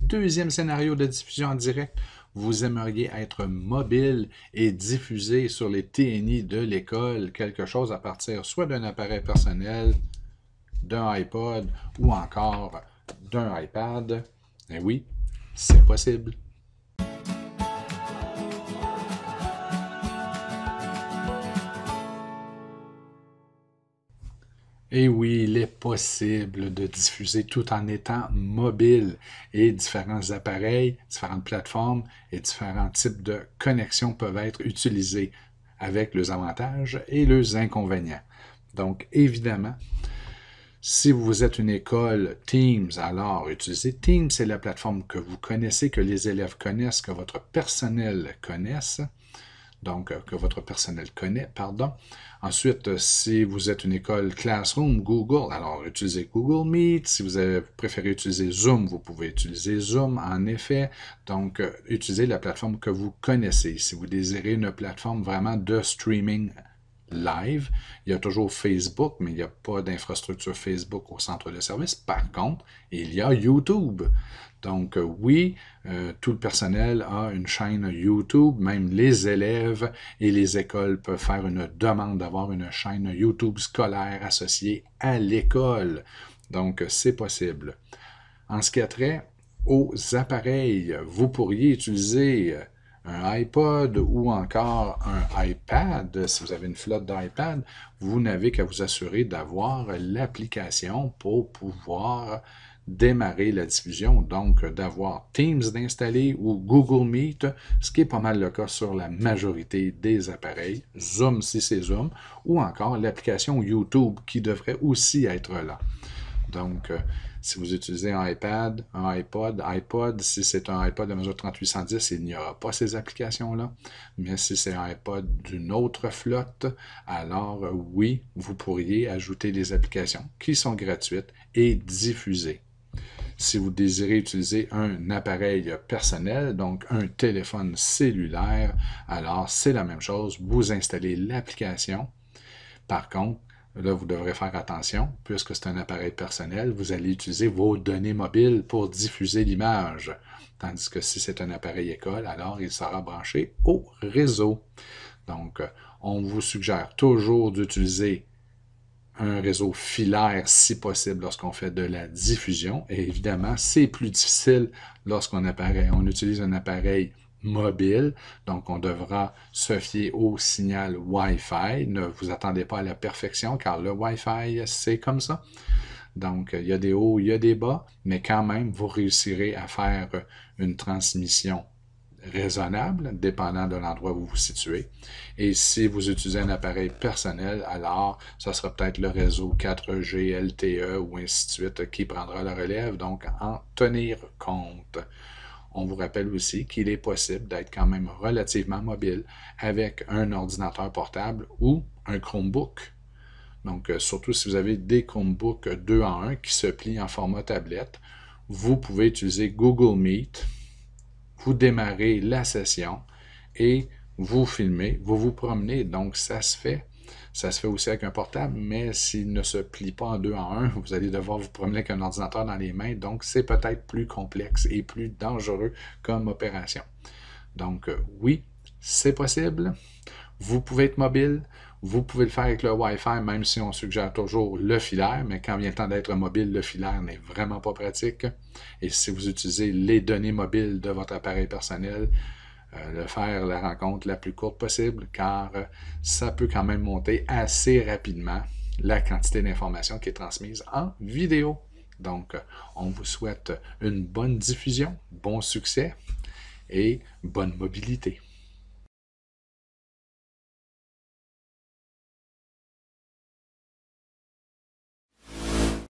deuxième scénario de diffusion en direct. Vous aimeriez être mobile et diffuser sur les TNI de l'école quelque chose à partir soit d'un appareil personnel, d'un iPod ou encore d'un iPad. Eh oui, c'est possible. Et oui, il est possible de diffuser tout en étant mobile et différents appareils, différentes plateformes et différents types de connexions peuvent être utilisés avec leurs avantages et leurs inconvénients. Donc, évidemment, si vous êtes une école Teams, alors utilisez Teams, c'est la plateforme que vous connaissez, que les élèves connaissent, que votre personnel connaisse. Donc, que votre personnel connaît, pardon. Ensuite, si vous êtes une école Classroom, Google, alors utilisez Google Meet. Si vous préférez utiliser Zoom, vous pouvez utiliser Zoom, en effet. Donc, utilisez la plateforme que vous connaissez. Si vous désirez une plateforme vraiment de streaming live, il y a toujours Facebook, mais il n'y a pas d'infrastructure Facebook au centre de service. Par contre, il y a YouTube. Donc oui, tout le personnel a une chaîne YouTube, même les élèves et les écoles peuvent faire une demande d'avoir une chaîne YouTube scolaire associée à l'école. Donc c'est possible. En ce qui a trait aux appareils, vous pourriez utiliser un iPod ou encore un iPad. Si vous avez une flotte d'iPad, vous n'avez qu'à vous assurer d'avoir l'application pour pouvoir démarrer la diffusion, donc d'avoir Teams d'installer ou Google Meet, ce qui est pas mal le cas sur la majorité des appareils, Zoom si c'est Zoom, ou encore l'application YouTube qui devrait aussi être là. Donc, si vous utilisez un iPad, un iPod, si c'est un iPod de mesure 3810, il n'y aura pas ces applications-là. Mais si c'est un iPod d'une autre flotte, alors oui, vous pourriez ajouter des applications qui sont gratuites et diffuser. Si vous désirez utiliser un appareil personnel, donc un téléphone cellulaire, alors c'est la même chose. Vous installez l'application. Par contre, là, vous devrez faire attention, puisque c'est un appareil personnel, vous allez utiliser vos données mobiles pour diffuser l'image. Tandis que si c'est un appareil école, alors il sera branché au réseau. Donc, on vous suggère toujours d'utiliser un réseau filaire si possible lorsqu'on fait de la diffusion. Et évidemment, c'est plus difficile lorsqu'on utilise un appareil mobile, donc on devra se fier au signal Wi-Fi. Ne vous attendez pas à la perfection car le Wi-Fi, c'est comme ça. Donc, il y a des hauts, il y a des bas, mais quand même, vous réussirez à faire une transmission raisonnable, dépendant de l'endroit où vous vous situez. Et si vous utilisez un appareil personnel, alors ce sera peut-être le réseau 4G, LTE ou ainsi de suite qui prendra la relève, donc en tenir compte. On vous rappelle aussi qu'il est possible d'être quand même relativement mobile avec un ordinateur portable ou un Chromebook. Donc, surtout si vous avez des Chromebooks 2 en 1 qui se plient en format tablette, vous pouvez utiliser Google Meet, vous démarrez la session et vous filmez, vous vous promenez. Donc, ça se fait. Ça se fait aussi avec un portable, mais s'il ne se plie pas en 2 en 1, vous allez devoir vous promener avec un ordinateur dans les mains. Donc, c'est peut-être plus complexe et plus dangereux comme opération. Donc, oui, c'est possible. Vous pouvez être mobile. Vous pouvez le faire avec le Wi-Fi, même si on suggère toujours le filaire, mais quand vient le temps d'être mobile, le filaire n'est vraiment pas pratique. Et si vous utilisez les données mobiles de votre appareil personnel, faire la rencontre la plus courte possible, car ça peut quand même monter assez rapidement la quantité d'informations qui est transmise en vidéo. Donc, on vous souhaite une bonne diffusion, bon succès et bonne mobilité.